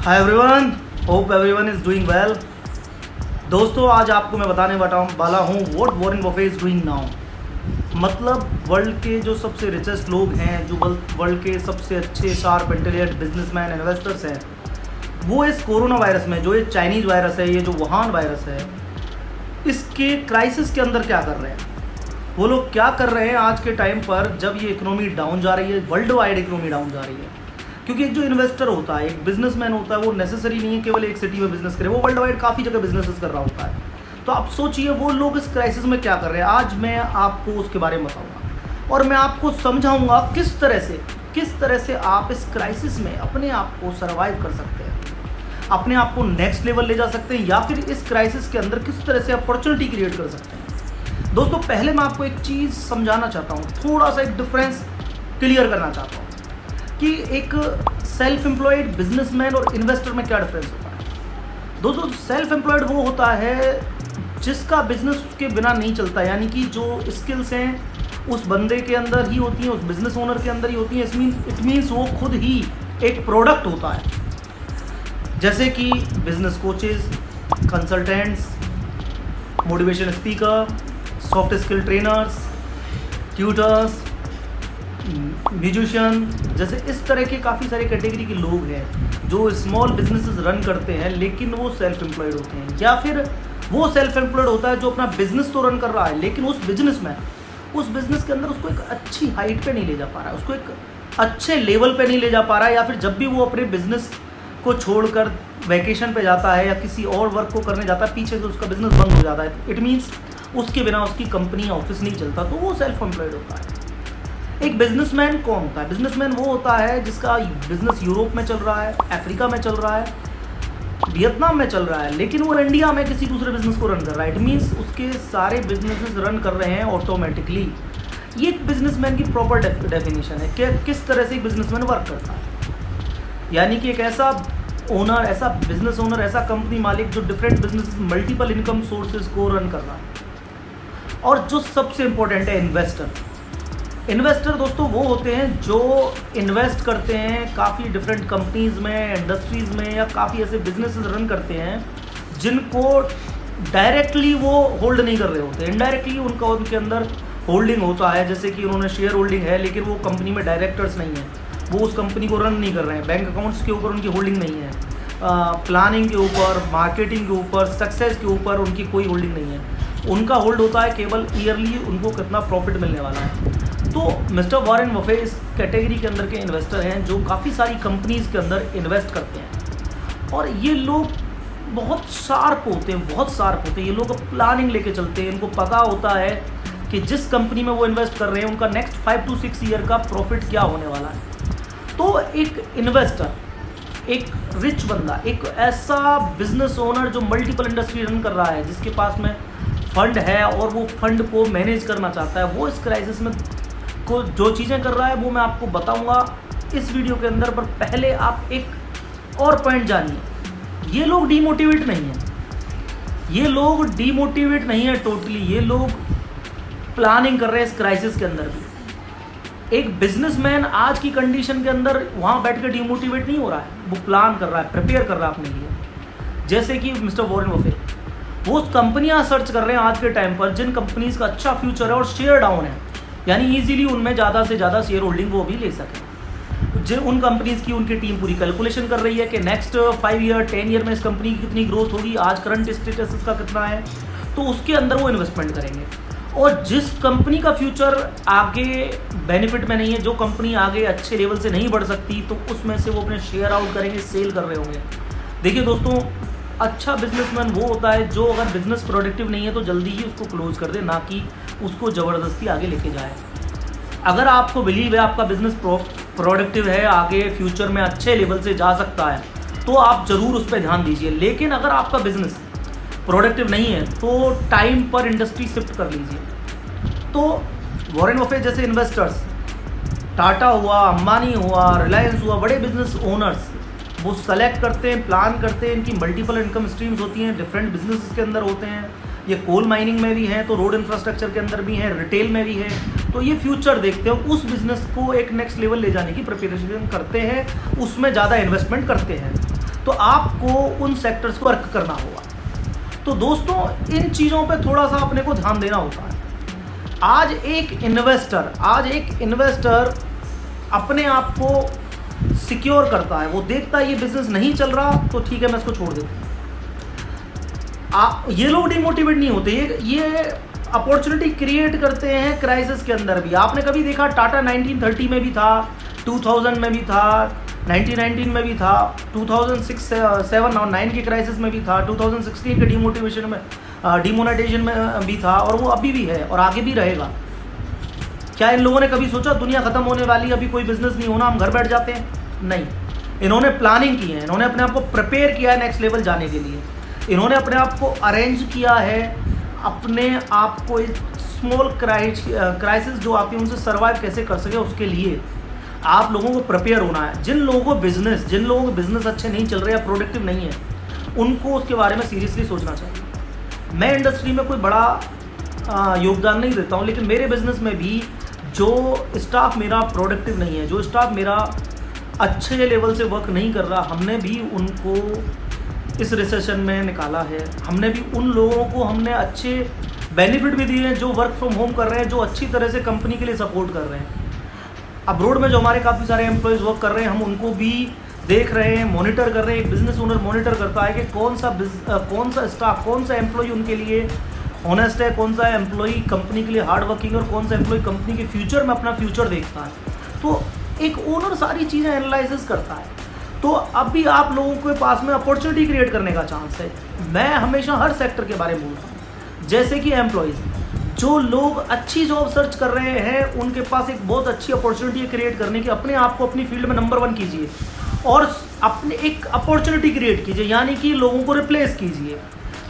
Hi everyone, hope everyone is doing well. दोस्तों, आज आपको मैं बताने वाला हूँ what Warren Buffett is doing now. मतलब वर्ल्ड के जो सबसे रिचेस्ट लोग हैं, जो वर्ल्ड के सबसे अच्छे शार्प इंटेलिजेंट बिजनेसमैन इन्वेस्टर्स हैं, वो इस कोरोना वायरस में, जो ये चाइनीज़ वायरस है, ये जो वुहान वायरस है, इसके क्राइसिस के अंदर क्या कर रहे हैं। वो लोग क्या कर रहे हैं आज के टाइम पर, जब ये इकोनॉमी डाउन जा रही है, वर्ल्ड वाइड इकोनॉमी डाउन जा रही है। क्योंकि एक जो इन्वेस्टर होता है, एक बिजनेसमैन होता है, वो नेसेसरी नहीं है केवल एक सिटी में बिजनेस करे, वो वर्ल्ड वाइड काफ़ी जगह बिजनेसेस कर रहा होता है। तो आप सोचिए वो लोग इस क्राइसिस में क्या कर रहे हैं। आज मैं आपको उसके बारे में बताऊंगा और मैं आपको समझाऊंगा किस तरह से आप इस क्राइसिस में अपने आप को सर्वाइव कर सकते हैं, अपने आप को नेक्स्ट लेवल ले जा सकते हैं, या फिर इस क्राइसिस के अंदर किस तरह से अपॉर्चुनिटी क्रिएट कर सकते हैं। दोस्तों, पहले मैं आपको एक चीज़ समझाना चाहता हूँ, थोड़ा सा एक डिफरेंस क्लियर करना चाहता हूँ कि एक सेल्फ एम्प्लॉयड बिजनेसमैन और इन्वेस्टर में क्या डिफरेंस होता है। दोस्तों, सेल्फ एम्प्लॉयड वो होता है जिसका बिजनेस उसके बिना नहीं चलता, यानी कि जो स्किल्स हैं उस बंदे के अंदर ही होती हैं, उस बिजनेस ओनर के अंदर ही होती हैं। इट मीन्स वो खुद ही एक प्रोडक्ट होता है, जैसे कि business coaches, consultants, motivation speaker, soft skill trainers, tutors, musician, जैसे इस तरह के काफ़ी सारे कैटेगरी के लोग हैं जो स्मॉल बिजनेसेस रन करते हैं, लेकिन वो सेल्फ एम्प्लॉयड होते हैं। या फिर वो सेल्फ एम्प्लॉयड होता है जो अपना बिजनेस तो रन कर रहा है, लेकिन उस बिजनेस के अंदर उसको एक अच्छी हाइट पे नहीं ले जा पा रहा है, उसको एक अच्छे लेवल पे नहीं ले जा पा रहा है, या फिर जब भी वो अपने बिजनेस को छोड़कर वैकेशन पे जाता है या किसी और वर्क को करने जाता है, पीछे से उसका बिजनेस बंद हो जाता है। इट मीन्स उसके बिना उसकी कंपनी या ऑफिस नहीं चलता, तो वो सेल्फ एम्प्लॉयड होता है। एक बिजनेसमैन कौन होता है? बिजनेसमैन वो होता है जिसका बिजनेस यूरोप में चल रहा है, अफ्रीका में चल रहा है, वियतनाम में चल रहा है, लेकिन वो इंडिया में किसी दूसरे बिजनेस को रन कर रहा है। इट मीन्स उसके सारे बिजनेसेस रन कर रहे हैं ऑटोमेटिकली। ये एक बिजनेसमैन की प्रॉपर डेफिनेशन है कि किस तरह से एक बिजनेसमैन वर्क करता है। यानी कि एक ऐसा ओनर, ऐसा बिजनेस ओनर, ऐसा कंपनी मालिक जो different business, multiple income sources को रन कर रहा है। और जो सबसे इंपॉर्टेंट है, इन्वेस्टर दोस्तों वो होते हैं जो इन्वेस्ट करते हैं काफ़ी डिफरेंट कंपनीज़ में, इंडस्ट्रीज़ में, या काफ़ी ऐसे बिजनेसेस रन करते हैं जिनको डायरेक्टली वो होल्ड नहीं कर रहे होते, इनडायरेक्टली उनके अंदर होल्डिंग होता है। जैसे कि उन्होंने शेयर होल्डिंग है, लेकिन वो कंपनी में डायरेक्टर्स नहीं हैं, वो उस कंपनी को रन नहीं कर रहे हैं, बैंक अकाउंट्स के ऊपर उनकी होल्डिंग नहीं है, प्लानिंग के ऊपर, मार्केटिंग के ऊपर, सक्सेस के ऊपर उनकी कोई होल्डिंग नहीं है। उनका होल्ड होता है केवल ईयरली उनको कितना प्रॉफिट मिलने वाला है। तो मिस्टर वॉरेन बफेट इस कैटेगरी के अंदर के इन्वेस्टर हैं जो काफ़ी सारी कंपनीज़ के अंदर इन्वेस्ट करते हैं, और ये लोग बहुत शार्प होते हैं, ये लोग प्लानिंग लेके चलते हैं। इनको पता होता है कि जिस कंपनी में वो इन्वेस्ट कर रहे हैं उनका नेक्स्ट 5 to 6 ईयर का प्रॉफिट क्या होने वाला है। तो एक इन्वेस्टर, एक रिच बंदा, एक ऐसा बिजनेस ओनर जो मल्टीपल इंडस्ट्री रन कर रहा है, जिसके पास में फंड है और वो फंड को मैनेज करना चाहता है, वो इस क्राइसिस में को जो चीज़ें कर रहा है वो मैं आपको बताऊंगा इस वीडियो के अंदर। पर पहले आप एक और पॉइंट जानिए, ये लोग डीमोटिवेट नहीं है, टोटली ये लोग प्लानिंग कर रहे हैं इस क्राइसिस के अंदर भी। एक बिजनेसमैन आज की कंडीशन के अंदर वहाँ बैठ कर डीमोटिवेट नहीं हो रहा है, वो प्लान कर रहा है, प्रिपेयर कर रहा है अपने लिए। जैसे कि मिस्टर वॉरेन बफेट, वो कंपनियाँ सर्च कर रहे हैं आज के टाइम पर जिन कंपनीज़ का अच्छा फ्यूचर है और शेयर डाउन है, यानी ईजिली उनमें ज़्यादा से ज़्यादा शेयर होल्डिंग वो भी ले सकें। जिन उन कंपनीज़ की उनकी टीम पूरी कैलकुलेशन कर रही है कि नेक्स्ट 5 ईयर 10 ईयर में इस कंपनी की कितनी ग्रोथ होगी, आज करंट स्टेटस इसका कितना है, तो उसके अंदर वो इन्वेस्टमेंट करेंगे। और जिस कंपनी का फ्यूचर आगे बेनिफिट में नहीं है, जो कंपनी आगे अच्छे लेवल से नहीं बढ़ सकती, तो उसमें से वो अपने शेयर आउट करेंगे, सेल कर रहे होंगे। देखिए दोस्तों, अच्छा बिजनेसमैन वो होता है जो अगर बिजनेस प्रोडक्टिव नहीं है तो जल्दी ही उसको क्लोज कर दे, ना कि उसको ज़बरदस्ती आगे लेके जाए। अगर आपको बिलीव है आपका बिजनेस प्रोडक्टिव है, आगे फ्यूचर में अच्छे लेवल से जा सकता है, तो आप ज़रूर उस पर ध्यान दीजिए। लेकिन अगर आपका बिजनेस प्रोडक्टिव नहीं है तो टाइम पर इंडस्ट्री शिफ्ट कर लीजिए। तो वॉरेन बफेट जैसे इन्वेस्टर्स, टाटा हुआ, अंबानी हुआ, रिलायंस हुआ, बड़े बिजनेस ओनर्स, वो सेलेक्ट करते हैं, प्लान करते हैं, इनकी मल्टीपल इनकम स्ट्रीम्स होती हैं, डिफरेंट बिजनेस के अंदर होते हैं। ये कोल माइनिंग में भी हैं, तो रोड इंफ्रास्ट्रक्चर के अंदर भी हैं, रिटेल में भी है। तो ये फ्यूचर देखते हैं, उस बिज़नेस को एक नेक्स्ट लेवल ले जाने की प्रिपरेशन करते हैं, उसमें ज़्यादा इन्वेस्टमेंट करते हैं। तो आपको उन सेक्टर्स को वर्क करना होगा। तो दोस्तों इन चीज़ों पे थोड़ा सा अपने को ध्यान देना होता है। आज एक इन्वेस्टर अपने आप को सिक्योर करता है, वो देखता है ये बिजनेस नहीं चल रहा तो ठीक है मैं इसको छोड़ देता हूँ। ये लोग डिमोटिवेट नहीं होते, ये अपॉर्चुनिटी क्रिएट करते हैं क्राइसिस के अंदर भी। आपने कभी देखा टाटा 1930 में भी था, 2000 में भी था, 1919 में भी था, 2006, 7 और 9 के क्राइसिस में भी था, 2016 के डिमोनेटाइजेशन में भी था, और वो अभी भी है और आगे भी रहेगा। क्या इन लोगों ने कभी सोचा दुनिया खत्म होने वाली, अभी कोई बिजनेस नहीं होना, हम घर बैठ जाते हैं? नहीं, इन्होंने प्लानिंग की है, इन्होंने अपने आप को प्रिपेयर किया है नेक्स्ट लेवल जाने के लिए। इन्होंने अपने आप को अरेंज किया है, अपने आप को स्मॉल क्राइसिस जो आती है उनसे सर्वाइव कैसे कर सके, उसके लिए आप लोगों को प्रिपेयर होना है। जिन लोगों को बिजनेस अच्छे नहीं चल रहे या प्रोडक्टिव नहीं है, उनको उसके बारे में सीरियसली सोचना चाहिए। मैं इंडस्ट्री में कोई बड़ा योगदान नहीं देता हूँ, लेकिन मेरे बिजनेस में भी जो स्टाफ मेरा प्रोडक्टिव नहीं है, जो स्टाफ मेरा अच्छे लेवल से वर्क नहीं कर रहा, हमने भी उनको इस रिसेशन में निकाला है। हमने भी उन लोगों को हमने अच्छे बेनिफिट भी दिए हैं जो वर्क फ्रॉम होम कर रहे हैं, जो अच्छी तरह से कंपनी के लिए सपोर्ट कर रहे हैं। अब्रोड में जो हमारे काफ़ी सारे एम्प्लॉयज़ वर्क कर रहे हैं, हम उनको भी देख रहे हैं, मॉनिटर कर रहे हैं। एक बिजनेस ओनर मॉनिटर करता है कि कौन सा स्टाफ, कौन सा एम्प्लॉय उनके लिए ऑनेस्ट है, कौन सा एम्प्लॉय कंपनी के लिए हार्ड वर्किंग, और कौन सा एम्प्लॉय कंपनी के फ्यूचर में अपना फ्यूचर देखता है। तो एक ओनर सारी चीज़ें एनालिसिस करता है। तो अभी आप लोगों के पास में अपॉर्चुनिटी क्रिएट करने का चांस है। मैं हमेशा हर सेक्टर के बारे में बोलता हूँ, जैसे कि एम्प्लॉयज़, जो लोग अच्छी जॉब सर्च कर रहे हैं उनके पास एक बहुत अच्छी अपॉर्चुनिटी क्रिएट करने की। अपने आप को अपनी फील्ड में नंबर 1 कीजिए और अपने एक अपॉर्चुनिटी क्रिएट कीजिए, यानी कि लोगों को रिप्लेस कीजिए।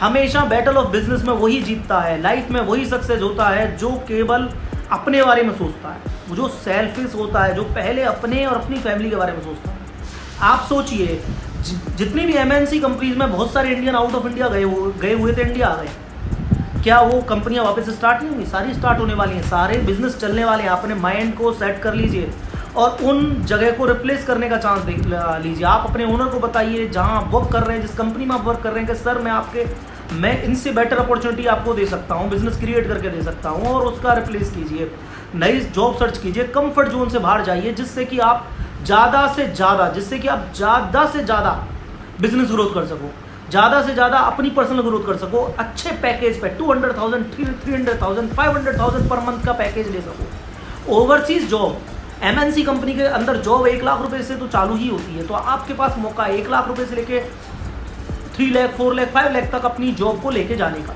हमेशा बैटल ऑफ बिजनेस में वही जीतता है, लाइफ में वही सक्सेस होता है जो केवल अपने बारे में सोचता है, जो सेल्फिश होता है, जो पहले अपने और अपनी फैमिली के बारे में सोचता है। आप सोचिए, जितनी भी MNC कंपनीज में बहुत सारे इंडियन आउट ऑफ इंडिया गए हुए थे, इंडिया आ गए, क्या वो कंपनियां वापस स्टार्ट नहीं हुई? सारी स्टार्ट होने वाली हैं, सारे बिजनेस चलने वाले हैं। अपने माइंड को सेट कर लीजिए और उन जगह को रिप्लेस करने का चांस देख लीजिए। आप अपने ओनर को बताइए, जहां आप वर्क कर रहे हैं, जिस कंपनी में आप वर्क कर रहे हैं, कि सर मैं इनसे बेटर अपॉर्चुनिटी आपको दे सकता हूं, बिजनेस क्रिएट करके दे सकता हूं, और उसका रिप्लेस कीजिए। नई जॉब सर्च कीजिए, कंफर्ट जोन से बाहर जाइए, जिससे कि आप ज़्यादा से ज़्यादा बिजनेस ग्रोथ कर सको, ज़्यादा से ज़्यादा अपनी पर्सनल ग्रोथ कर सको, अच्छे पैकेज पे 200,000, 300,000, 500,000 पर मंथ का पैकेज ले सको। ओवरसीज जॉब, MNC कंपनी के अंदर जॉब 1 लाख रुपए से तो चालू ही होती है, तो आपके पास मौका 1 लाख रुपए से लेके 3 लाख, 4 लाख, 5 लाख तक अपनी जॉब को लेके जाने का।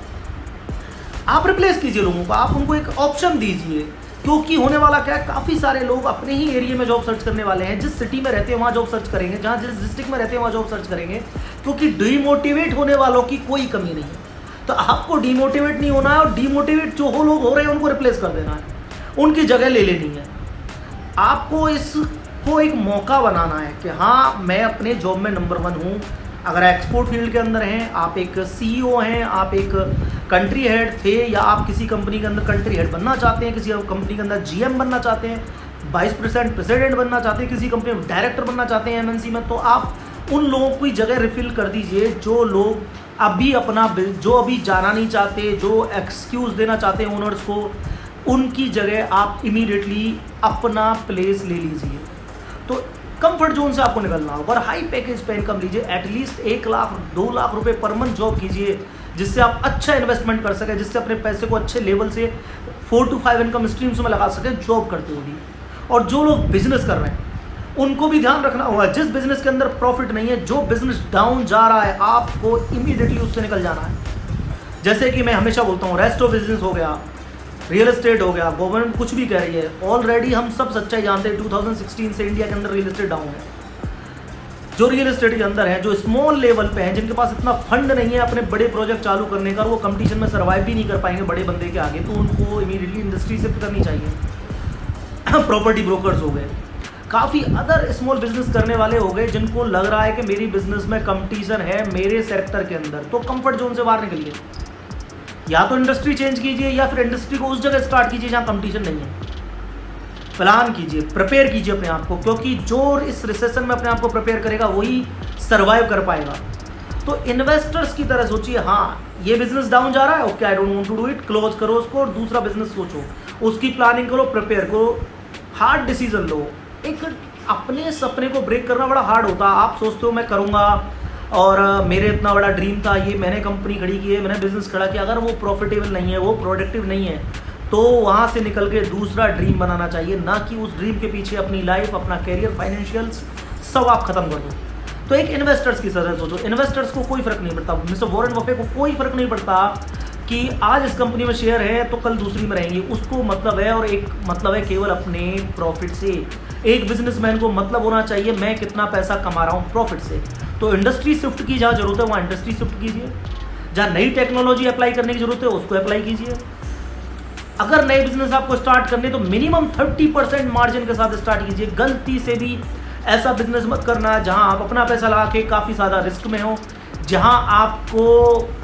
आप रिप्लेस कीजिए लोगों को, आप उनको एक ऑप्शन दीजिए, क्योंकि होने वाला क्या है, काफ़ी सारे लोग अपने ही एरिया में जॉब सर्च करने वाले हैं। जिस सिटी में रहते हैं वहाँ जॉब सर्च करेंगे, जहाँ जिस डिस्ट्रिक्ट में रहते हैं वहाँ जॉब सर्च करेंगे, क्योंकि डिमोटिवेट होने वालों की कोई कमी नहीं है। तो आपको डिमोटिवेट नहीं होना है, और डिमोटिवेट जो लोग हो रहे हैं उनको रिप्लेस कर देना है, उनकी जगह ले लेनी है। आपको इसको एक मौका बनाना है कि हाँ, मैं अपने जॉब में नंबर 1 हूँ। अगर एक्सपोर्ट फील्ड के अंदर हैं, आप एक CEO हैं, आप एक कंट्री हेड थे, या आप किसी कंपनी के अंदर कंट्री हेड बनना चाहते हैं, किसी कंपनी के अंदर GM बनना चाहते हैं, वाइस प्रेसिडेंट बनना चाहते हैं, किसी कंपनी में डायरेक्टर बनना चाहते हैं MNC में, तो आप उन लोगों की जगह रिफिल कर दीजिए। जो लोग अभी जाना नहीं चाहते, जो एक्सक्यूज़ देना चाहते हैं ओनर्स को, उनकी जगह आप इमीडिएटली अपना प्लेस ले लीजिए। तो कंफर्ट जोन से आपको निकलना होगा और हाई पैकेज पे इनकम लीजिए। एटलीस्ट 1 लाख 2 लाख रुपए पर मंथ जॉब कीजिए, जिससे आप अच्छा इन्वेस्टमेंट कर सकें, जिससे अपने पैसे को अच्छे लेवल से 4 to 5 इनकम स्ट्रीम्स में लगा सकें जॉब करते हुए भी। और जो लोग बिजनेस कर रहे हैं उनको भी ध्यान रखना होगा, जिस बिजनेस के अंदर प्रॉफिट नहीं है, जो बिजनेस डाउन जा रहा है, आपको इमीडिएटली उससे निकल जाना है। जैसे कि मैं हमेशा बोलता हूँ, रेस्ट ऑफ बिजनेस हो गया, रियल एस्टेट हो गया, गवर्नमेंट कुछ भी कह रही है, ऑलरेडी हम सब सच्चाई जानते हैं 2016 से इंडिया के अंदर रियल एस्टेट डाउन है। जो रियल एस्टेट के अंदर है, जो स्मॉल लेवल पे हैं, जिनके पास इतना फंड नहीं है अपने बड़े प्रोजेक्ट चालू करने का, वो कंपटीशन में सर्वाइव भी नहीं कर पाएंगे बड़े बंदे के आगे, तो उनको इमीडिएटली इंडस्ट्री शिफ्ट करनी चाहिए। प्रॉपर्टी ब्रोकर्स हो गए, काफ़ी अदर स्मॉल बिजनेस करने वाले हो गए, जिनको लग रहा है कि मेरी बिजनेस में कंपटीशन है मेरे सेक्टर के अंदर, तो कंफर्ट जोन से बाहर निकलिए। या तो इंडस्ट्री चेंज कीजिए, या फिर इंडस्ट्री को उस जगह स्टार्ट कीजिए जहाँ कंपटीशन नहीं है। प्लान कीजिए, प्रिपेयर कीजिए अपने आप को, क्योंकि जो इस रिसेशन में अपने आप को प्रिपेयर करेगा वही सर्वाइव कर पाएगा। तो इन्वेस्टर्स की तरह सोचिए, हाँ ये बिजनेस डाउन जा रहा है, okay I don't want to do it, close करो उसको और दूसरा बिजनेस सोचो, उसकी प्लानिंग करो, प्रिपेयर करो, हार्ड डिसीजन लो। एक अपने सपने को ब्रेक करना बड़ा हार्ड होता है। आप सोचते हो मैं करूँगा और मेरे इतना बड़ा ड्रीम था, ये मैंने कंपनी खड़ी की है, मैंने बिजनेस खड़ा किया, अगर वो प्रॉफिटेबल नहीं है, वो प्रोडक्टिव नहीं है, तो वहाँ से निकल के दूसरा ड्रीम बनाना चाहिए, ना कि उस ड्रीम के पीछे अपनी लाइफ, अपना कैरियर, फाइनेंशियल्स सब आप खत्म कर दो। तो एक इन्वेस्टर्स की तरह सोचो, इन्वेस्टर्स को कोई फर्क नहीं पड़ता, मिस्टर वॉरेन बफेट को कोई फर्क नहीं पड़ता कि आज इस कंपनी में शेयर है तो कल दूसरी में रहेंगे, उसको मतलब है, और एक मतलब है केवल अपने प्रॉफिट से। एक बिजनेसमैन को मतलब होना चाहिए मैं कितना पैसा कमा रहा हूँ प्रॉफिट से। तो इंडस्ट्री शिफ्ट की जहाँ जरूरत है वहाँ इंडस्ट्री शिफ्ट कीजिए, जहाँ नई टेक्नोलॉजी अप्लाई करने की जरूरत है उसको अप्लाई कीजिए। अगर नए बिजनेस आपको स्टार्ट करने तो मिनिमम 30% मार्जिन के साथ स्टार्ट कीजिए। गलती से भी ऐसा बिजनेस मत करना जहां आप अपना पैसा लगा के काफ़ी ज़्यादा रिस्क में हो, जहां आपको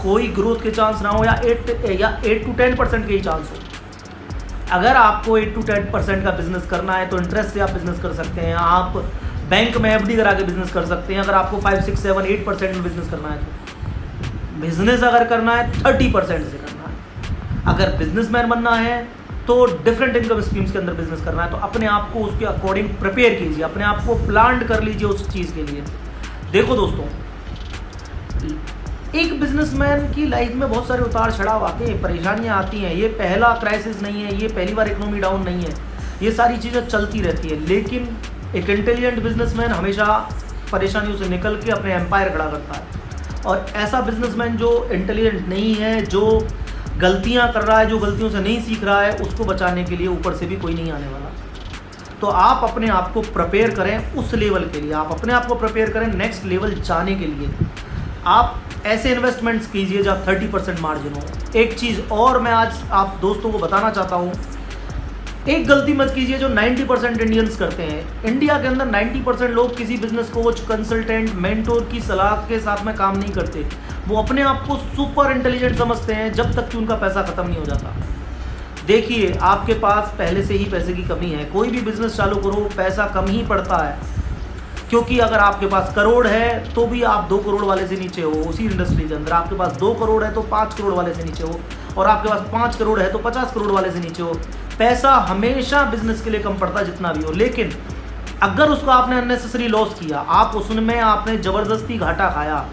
कोई ग्रोथ के चांस ना हो या 8 to 10% के ही चांस हो। अगर आपको 8 to 10% का बिजनेस करना है तो इंटरेस्ट से आप बिजनेस कर सकते हैं, आप बैंक में एफडी करा के बिजनेस कर सकते हैं। अगर आपको 5, 6, 7, 8% में बिजनेस करना है तो बिजनेस अगर करना है 30% से करना है। अगर बिजनेसमैन बनना है तो डिफरेंट इनकम स्कीम्स के अंदर बिजनेस करना है, तो अपने आप को उसके अकॉर्डिंग प्रिपेयर कीजिए, अपने आप को प्लान कर लीजिए उस चीज़ के लिए। देखो दोस्तों, एक बिजनेसमैन की लाइफ में बहुत सारे उतार चढ़ाव आते हैं, परेशानियां आती हैं। ये पहला क्राइसिस नहीं है, ये पहली बार इकोनॉमी डाउन नहीं है, ये सारी चीज़ें चलती रहती है। लेकिन एक इंटेलिजेंट बिजनेसमैन हमेशा परेशानियों से निकल के अपने एम्पायर खड़ा करता है। और ऐसा बिजनेसमैन जो इंटेलिजेंट नहीं है, जो गलतियां कर रहा है, जो गलतियों से नहीं सीख रहा है, उसको बचाने के लिए ऊपर से भी कोई नहीं आने वाला। तो आप अपने आप को प्रिपेयर करें उस लेवल के लिए, आप अपने आप को प्रिपेयर करें नेक्स्ट लेवल जाने के लिए। आप ऐसे इन्वेस्टमेंट्स कीजिए जहाँ 30% मार्जिन हो। एक चीज़ और मैं आज आप दोस्तों को बताना चाहता हूँ, एक गलती मत कीजिए जो 90% इंडियंस करते हैं। इंडिया के अंदर 90% लोग किसी बिजनेस कोच, कंसल्टेंट, मेंटोर की सलाह के साथ में काम नहीं करते। वो अपने आप को सुपर इंटेलिजेंट समझते हैं जब तक कि उनका पैसा ख़त्म नहीं हो जाता। देखिए, आपके पास पहले से ही पैसे की कमी है, कोई भी बिजनेस चालू करो पैसा कम ही पड़ता है, क्योंकि अगर आपके पास करोड़ है तो भी आप 2 करोड़ वाले से नीचे हो। उसी इंडस्ट्री के अंदर आपके पास 2 करोड़ है तो 5 करोड़ वाले से नीचे हो, और आपके पास 5 करोड़ है तो 50 करोड़ वाले से नीचे हो। पैसा हमेशा बिजनेस के लिए कम पड़ता है जितना भी हो, लेकिन अगर उसको आपने अननेसेसरी लॉस किया, आप उसमें आपने ज़बरदस्ती घाटा खाया,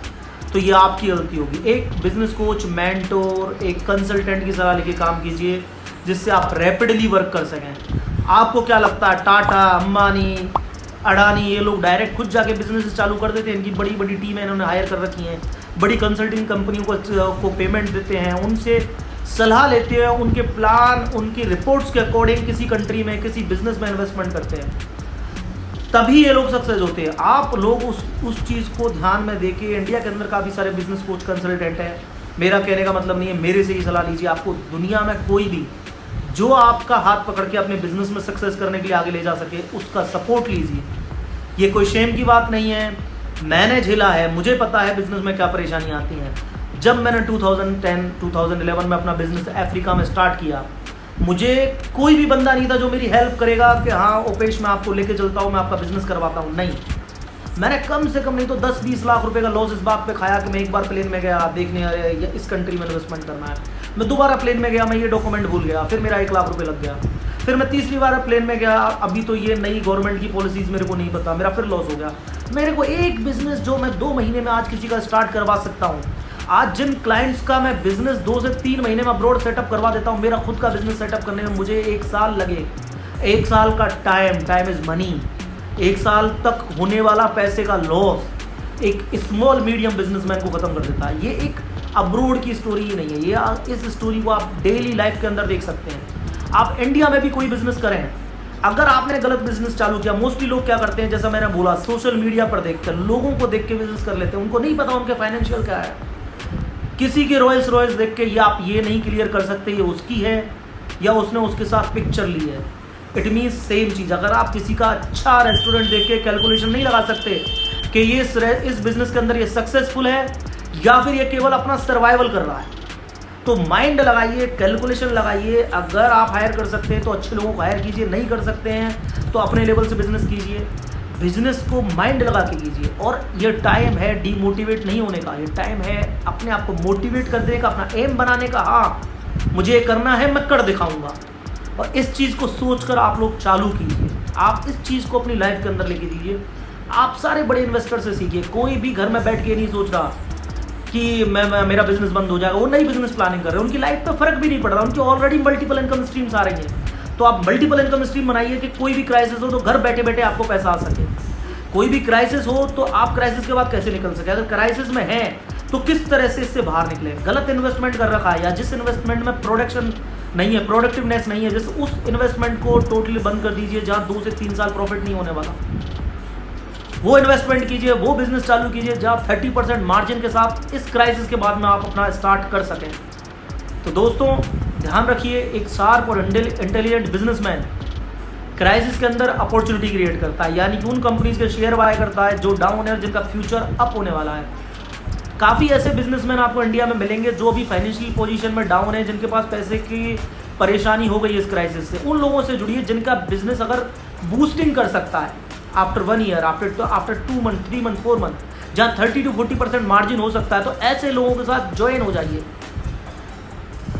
तो ये आपकी गलती होगी। एक बिजनेस कोच, मेंटोर, एक कंसल्टेंट की सलाह लेके काम कीजिए जिससे आप रैपिडली वर्क कर सकें। आपको क्या लगता है टाटा, अंबानी, अडानी ये लोग डायरेक्ट खुद जाके बिजनेस चालू कर देते हैं? इनकी बड़ी बड़ी टीमें इन्होंने हायर कर रखी हैं, बड़ी कंसल्टिंग कंपनियों को पेमेंट देते हैं, उनसे सलाह लेते हैं, उनके प्लान, उनकी रिपोर्ट्स के अकॉर्डिंग किसी कंट्री में, किसी बिजनेस में इन्वेस्टमेंट करते हैं, तभी ये लोग सक्सेस होते हैं। आप लोग उस चीज़ को ध्यान में देके, इंडिया के अंदर काफ़ी सारे बिजनेस कोच, कंसल्टेंट हैं। मेरा कहने का मतलब नहीं है मेरे से ही सलाह लीजिए, आपको दुनिया में कोई भी जो आपका हाथ पकड़ के अपने बिजनेस में सक्सेस करने के लिए आगे ले जा सके उसका सपोर्ट लीजिए। ये कोई शेम की बात नहीं है, मैंने झेला है, मुझे पता है बिजनेस में क्या परेशानी आती हैं। जब मैंने 2010-2011 में अपना बिजनेस अफ्रीका में स्टार्ट किया, मुझे कोई भी बंदा नहीं था जो मेरी हेल्प करेगा कि हाँ ओपेश मैं आपको लेके चलता हूँ, मैं आपका बिजनेस करवाता हूँ। नहीं, मैंने कम से कम नहीं तो 10-20 लाख रुपए का लॉस इस बात पे खाया कि मैं एक बार प्लेन में गया देखने या इस कंट्री में इन्वेस्टमेंट करना है, मैं दोबारा प्लेन में गया, मैं ये डॉक्यूमेंट भूल गया, फिर मेरा 1 लाख रुपए लग गया। फिर मैं तीसरी बार प्लेन में गया, अभी तो ये नई गवर्नमेंट की पॉलिसीज़ मेरे को नहीं पता, मेरा फिर लॉस हो गया। मेरे को एक बिजनेस जो मैं 2 महीने में आज किसी का स्टार्ट करवा सकता हूँ, आज जिन क्लाइंट्स का मैं बिजनेस 2 से 3 महीने में अब्रॉड सेटअप करवा देता हूँ, मेरा खुद का बिजनेस सेटअप करने में मुझे 1 साल लगे। 1 साल का टाइम इज़ मनी। 1 साल तक होने वाला पैसे का लॉस एक स्मॉल मीडियम बिजनेसमैन को ख़त्म कर देता है। ये एक अब्रोड की स्टोरी ही नहीं है, ये इस स्टोरी को आप डेली लाइफ के अंदर देख सकते हैं। आप इंडिया में भी कोई बिजनेस करें, अगर आपने गलत बिजनेस चालू किया, मोस्टली लोग क्या करते हैं, जैसा मैंने बोला, सोशल मीडिया पर देखकर, लोगों को देख के बिजनेस कर लेते हैं, उनको नहीं पता उनके फाइनेंशियल क्या है। किसी के रॉयल्स देख के ये आप ये नहीं क्लियर कर सकते ये उसकी है या उसने उसके साथ पिक्चर ली है। इट मीन्स सेम चीज़, अगर आप किसी का अच्छा रेस्टोरेंट देख के कैलकुलेशन नहीं लगा सकते कि ये इस बिजनेस के अंदर ये सक्सेसफुल है या फिर ये केवल अपना सर्वाइवल कर रहा है, तो माइंड लगाइए, कैलकुलेशन लगाइए। अगर आप हायर कर सकते हैं तो अच्छे लोगों को हायर कीजिए, नहीं कर सकते हैं तो अपने लेवल से बिजनेस कीजिए। बिजनेस को माइंड लगा के कीजिए। और ये टाइम है डीमोटिवेट नहीं होने का, ये टाइम है अपने आप को मोटिवेट कर देने का, अपना एम बनाने का। हाँ मुझे ये करना है, मैं कर दिखाऊंगा। और इस चीज़ को सोचकर आप लोग चालू कीजिए, आप इस चीज़ को अपनी लाइफ के अंदर लेके दीजिए। आप सारे बड़े इन्वेस्टर से सीखिए। कोई भी घर में बैठ के नहीं सोच रहा कि मैं मेरा बिजनेस बंद हो जाएगा। वो नई बिजनेस प्लानिंग कर रहे हैं, उनकी लाइफ पे फर्क भी नहीं पड़ रहा, उनकी ऑलरेडी मल्टीपल इनकम स्ट्रीम्स आ रही हैं। तो आप मल्टीपल इनकम स्ट्रीम बनाइए कि कोई भी क्राइसिस हो तो घर बैठे बैठे आपको पैसा आ सके। कोई भी क्राइसिस हो तो आप क्राइसिस के बाद कैसे निकल सके। अगर क्राइसिस में है तो किस तरह से इससे बाहर निकले। गलत इन्वेस्टमेंट कर रखा है या जिस इन्वेस्टमेंट में प्रोडक्शन नहीं है, प्रोडक्टिवनेस नहीं है, जैसे उस इन्वेस्टमेंट को टोटली बंद कर दीजिए जहाँ 2 से 3 साल प्रॉफिट नहीं होने वाला। वो इन्वेस्टमेंट कीजिए, वो बिजनेस चालू कीजिए जहाँ 30% मार्जिन के साथ इस क्राइसिस के बाद में आप अपना स्टार्ट कर सकें। तो दोस्तों ध्यान रखिए, एक शार्प और इंटेलिजेंट बिजनेसमैन क्राइसिस के अंदर अपॉर्चुनिटी क्रिएट करता है, यानी कि उन कंपनीज के शेयर बाय करता है जो डाउन है, जिनका फ्यूचर अप होने वाला है। काफ़ी ऐसे बिजनेसमैन आपको इंडिया में मिलेंगे जो अभी फाइनेंशियल पोजीशन में डाउन है, जिनके पास पैसे की परेशानी हो गई इस क्राइसिस से। उन लोगों से जुड़िए जिनका बिजनेस अगर बूस्टिंग कर सकता है after 1 year, after 2 month, 3 month, 4 month, जहाँ 30 to 40% मार्जिन हो सकता है, तो ऐसे लोगों के साथ ज्वाइन हो जाइए।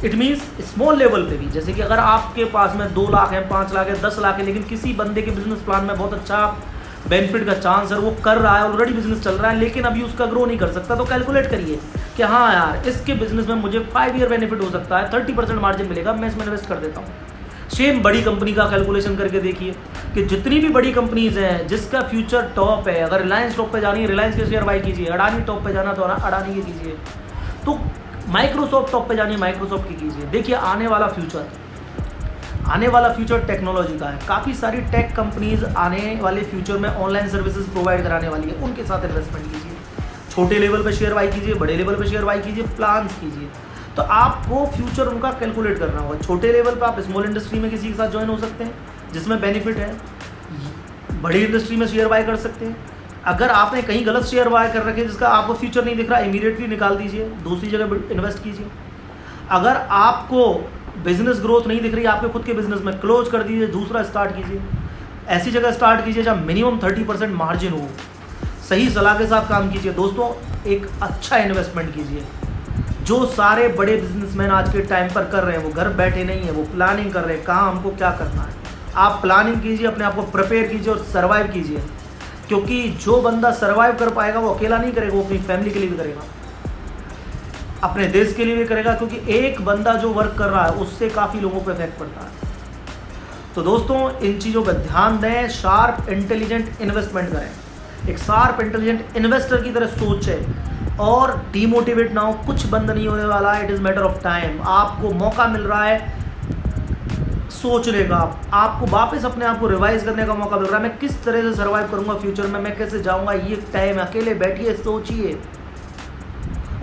इट मीन्स स्मॉल लेवल पे भी, जैसे कि अगर आपके पास में 2 लाख है, 5 लाख है, 10 लाख है, लेकिन किसी बंदे के बिजनेस प्लान में बहुत अच्छा बेनिफिट का चांस है, वो कर रहा है, ऑलरेडी बिजनेस चल रहा है, लेकिन अभी उसका ग्रो नहीं कर सकता, तो कैलकुलेट करिए कि हाँ यार इसके बिजनेस में मुझे 5 ईयर बेनिफिट हो सकता है, 30% मार्जिन मिलेगा, मैं इसमें इन्वेस्ट कर देता हूँ। सेम बड़ी कंपनी का कैलकुलेशन करके देखिए कि जितनी भी बड़ी कंपनीज हैं जिसका फ्यूचर टॉप है, अगर रिलायंस टॉप पे जानी है रिलायंस के शेयर बाई कीजिए, अडानी टॉप पे जाना तो अडानी के कीजिए, तो माइक्रोसॉफ्ट टॉप पे जानी है माइक्रोसॉफ्ट की कीजिए। देखिए आने वाला फ्यूचर टेक्नोलॉजी का है। काफ़ी सारी टेक कंपनीज आने वाले फ्यूचर में ऑनलाइन सर्विसेज प्रोवाइड कराने वाली है, उनके साथ इन्वेस्टमेंट कीजिए। छोटे लेवल पे शेयर बाई कीजिए, बड़े लेवल पे शेयर बाई कीजिए, प्लान्स कीजिए। तो आपको फ्यूचर उनका कैलकुलेट करना होगा। छोटे लेवल पे आप स्मॉल इंडस्ट्री में किसी के साथ ज्वाइन हो सकते हैं जिसमें बेनिफिट है, बड़ी इंडस्ट्री में शेयर बाय कर सकते हैं। अगर आपने कहीं गलत शेयर बाय कर रखे जिसका आपको फ्यूचर नहीं दिख रहा, इमीडिएटली निकाल दीजिए, दूसरी जगह इन्वेस्ट कीजिए। अगर आपको बिजनेस ग्रोथ नहीं दिख रही आपके खुद के बिजनेस में, क्लोज कर दीजिए, दूसरा स्टार्ट कीजिए। ऐसी जगह स्टार्ट कीजिए जहाँ मिनिमम 30% मार्जिन हो। सही सलाह के साथ काम कीजिए दोस्तों, एक अच्छा इन्वेस्टमेंट कीजिए। जो सारे बड़े बिजनेसमैन आज के टाइम पर कर रहे हैं, वो घर बैठे नहीं है, वो प्लानिंग कर रहे हैं कहाँ हमको क्या करना है। आप प्लानिंग कीजिए, अपने आप को प्रिपेयर कीजिए और सर्वाइव कीजिए, क्योंकि जो बंदा सर्वाइव कर पाएगा वो अकेला नहीं करेगा, वो अपनी फैमिली के लिए भी करेगा, अपने देश के लिए भी करेगा, क्योंकि एक बंदा जो वर्क कर रहा है उससे काफ़ी लोगों पर इफेक्ट पड़ता है। तो दोस्तों इन चीज़ों पर ध्यान दें, शार्प इंटेलिजेंट इन्वेस्टमेंट करें, एक शार्प इंटेलिजेंट इन्वेस्टर की तरह सोचें और डीमोटिवेट ना हो। कुछ बंद नहीं होने वाला है, it is matter of time. आपको मौका मिल रहा है सोचने का, आपको वापस अपने आप को रिवाइज करने का मौका मिल रहा है। मैं किस तरह से सर्वाइव करूंगा फ्यूचर में, मैं कैसे जाऊंगा, ये टाइम अकेले बैठिए सोचिए।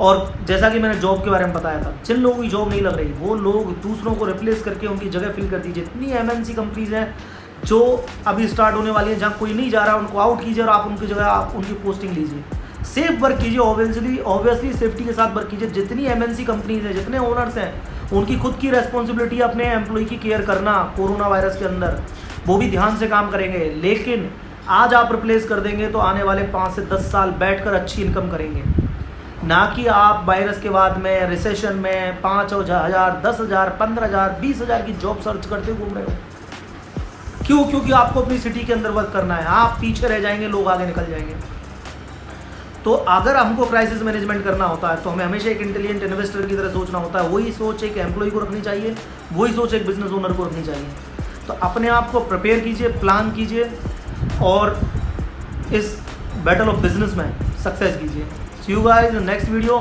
और जैसा कि मैंने जॉब के बारे में बताया था, जिन लोगों की जॉब नहीं लग रही वो लोग दूसरों को रिप्लेस करके उनकी जगह फिल कर दीजिए। इतनी MNC कंपनीज हैं जो अभी स्टार्ट होने वाली हैं, जहाँ कोई नहीं जा रहा है उनको आउट कीजिए और आप उनकी जगह आप उनकी पोस्टिंग लीजिए। सेफ वर्क कीजिए, ऑब्वियसली सेफ्टी के साथ वर्क कीजिए। जितनी MNC कंपनीज हैं, जितने ओनर्स हैं, उनकी खुद की रेस्पॉन्सिबिलिटी अपने एम्प्लॉय की केयर करना कोरोना वायरस के अंदर, वो भी ध्यान से काम करेंगे। लेकिन आज आप रिप्लेस कर देंगे तो आने वाले 5 से 10 साल बैठकर अच्छी इनकम करेंगे, ना कि आप वायरस के बाद में रिसेशन में 5,000, 10,000, 15,000, 20,000 की जॉब सर्च करते घूम रहे हो। क्यों? क्योंकि आपको अपनी सिटी के अंदर वर्क करना है। आप पीछे रह जाएंगे, लोग आगे निकल जाएंगे। तो अगर हमको क्राइसिस मैनेजमेंट करना होता है तो हमें हमेशा एक इंटेलिजेंट इन्वेस्टर की तरह सोचना होता है। वही सोच एक एम्प्लॉय को रखनी चाहिए, वही सोच एक बिजनेस ओनर को रखनी चाहिए। तो अपने आप को प्रिपेयर कीजिए, प्लान कीजिए और इस बैटल ऑफ बिजनेस में सक्सेस कीजिए। See you guys in next video.